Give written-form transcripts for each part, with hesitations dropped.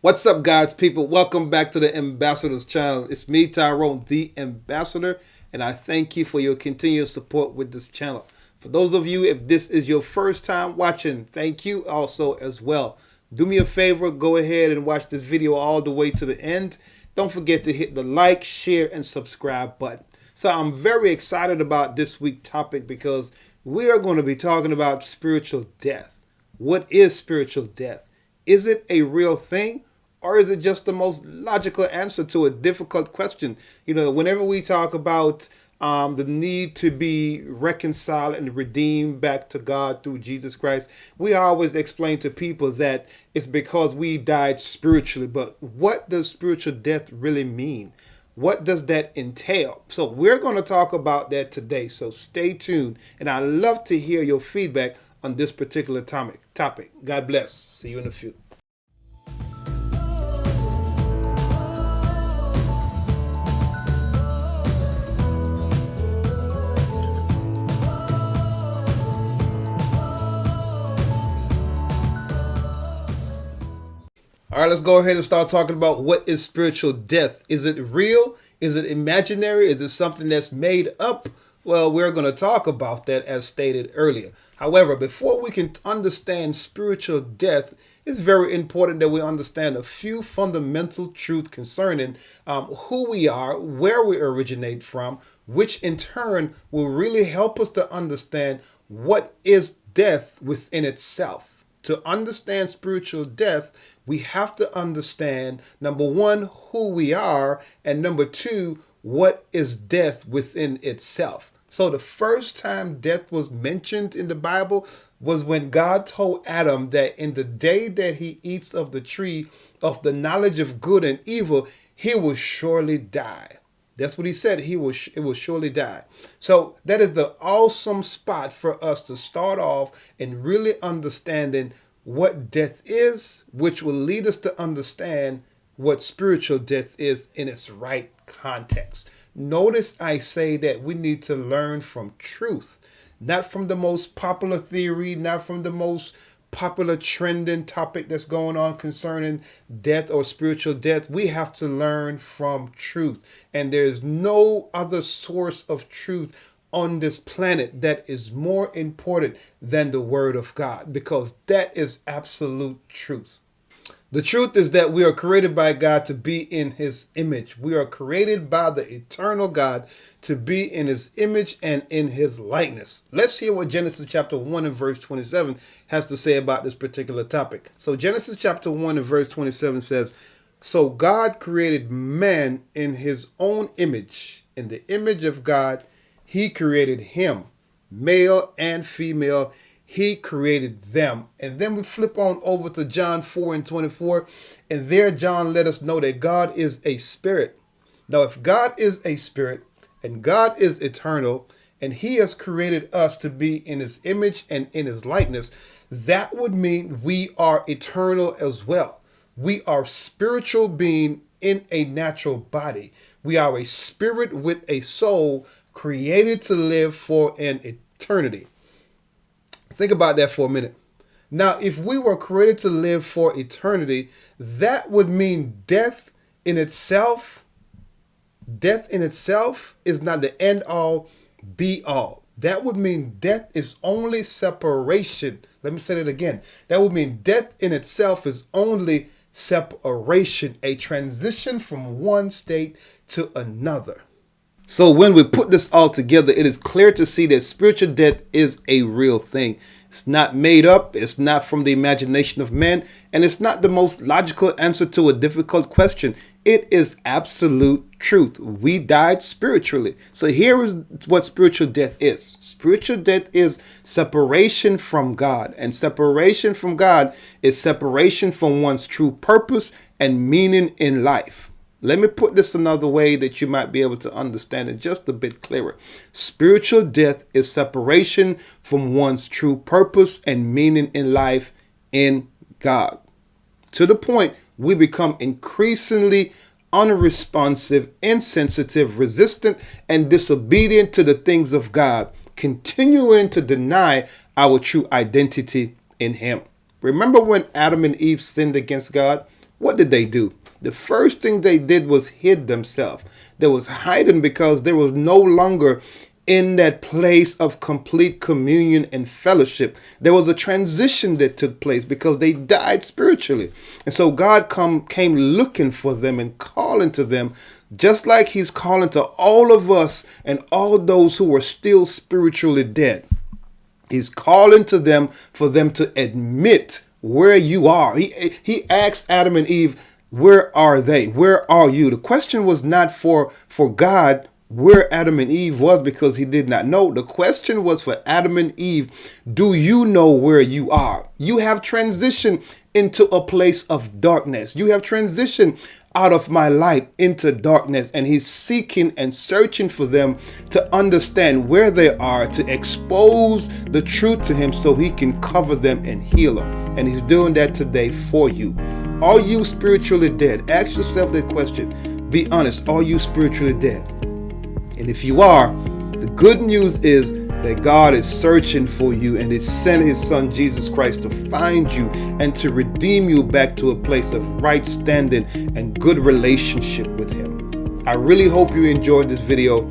What's up, God's people? Welcome back to the Ambassadors channel. It's me, Tyrone, the Ambassador, and I thank you for your continued support with this channel. For those of you, if this is your first time watching, thank you also as well. Do me a favor, go ahead and watch this video all the way to the end. Don't forget to hit the like, share, and subscribe button. So I'm very excited about this week's topic because we are going to be talking about spiritual death. What is spiritual death? Is it a real thing? Or is it just the most logical answer to a difficult question? Whenever we talk about the need to be reconciled and redeemed back to God through Jesus Christ, we always explain to people that it's because we died spiritually. But what does spiritual death really mean? What does that entail? So we're going to talk about that today. So stay tuned. And I'd love to hear your feedback on this particular topic. God bless. See you in a few. All right, let's go ahead and start talking about what is spiritual death. Is it real? Is it imaginary? Is it something that's made up? Well, we're going to talk about that as stated earlier. However, before we can understand spiritual death, it's very important that we understand a few fundamental truths concerning who we are, where we originate from, which in turn will really help us to understand what is death within itself. To understand spiritual death, we have to understand, number one, who we are, and number two, what is death within itself. So the first time death was mentioned in the Bible was when God told Adam that in the day that he eats of the tree of the knowledge of good and evil, he will surely die. That's what he said. It will surely die. So that is the awesome spot for us to start off and really understanding what death is, which will lead us to understand what spiritual death is in its right context. Notice I say that we need to learn from truth, not from the most popular theory, not from the most popular trending topic that's going on concerning death or spiritual death. We have to learn from truth. And there's no other source of truth on this planet that is more important than the Word of God, because that is absolute truth. The truth is that we are created by God to be in his image. We are created by the eternal God to be in his image and in his likeness. Let's hear what Genesis chapter 1 and verse 27 has to say about this particular topic. So Genesis chapter 1 and verse 27 says, "So God created man in his own image. In the image of God, he created him. Male and female, he created them." And then we flip on over to John 4 and 24. And there John let us know that God is a spirit. Now, if God is a spirit and God is eternal and he has created us to be in his image and in his likeness, that would mean we are eternal as well. We are spiritual being in a natural body. We are a spirit with a soul created to live for an eternity. Think about that for a minute. Now, if we were created to live for eternity, that would mean death in itself is not the end all, be all. That would mean death is only separation. Let me say that again. That would mean death in itself is only separation, a transition from one state to another. So when we put this all together, it is clear to see that spiritual death is a real thing. It's not made up. It's not from the imagination of men. And it's not the most logical answer to a difficult question. It is absolute truth. We died spiritually. So here is what spiritual death is. Spiritual death is separation from God. And separation from God is separation from one's true purpose and meaning in life. Let me put this another way that you might be able to understand it just a bit clearer. Spiritual death is separation from one's true purpose and meaning in life in God. To the point we become increasingly unresponsive, insensitive, resistant, and disobedient to the things of God, continuing to deny our true identity in him. Remember when Adam and Eve sinned against God? What did they do? The first thing they did was hid themselves. They was hiding because they was no longer in that place of complete communion and fellowship. There was a transition that took place because they died spiritually. And so God came looking for them and calling to them, just like he's calling to all of us and all those who are still spiritually dead. He's calling to them for them to admit where you are. He asked Adam and Eve, where are they? Where are you? The question was not for God where Adam and Eve was, because he did not know. The question was for Adam and Eve, do you know where you are? You have transitioned into a place of darkness. You have transitioned out of my light into darkness, and he's seeking and searching for them to understand where they are, to expose the truth to him so he can cover them and heal them. And he's doing that today for you. Are you spiritually dead? Ask yourself that question. Be honest. Are you spiritually dead? And if you are, the good news is that God is searching for you and has sent his son Jesus Christ to find you and to redeem you back to a place of right standing and good relationship with him. I really hope you enjoyed this video.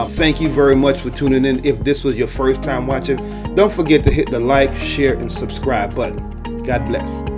Thank you very much for tuning in. If this was your first time watching, don't forget to hit the like, share, and subscribe button. God bless.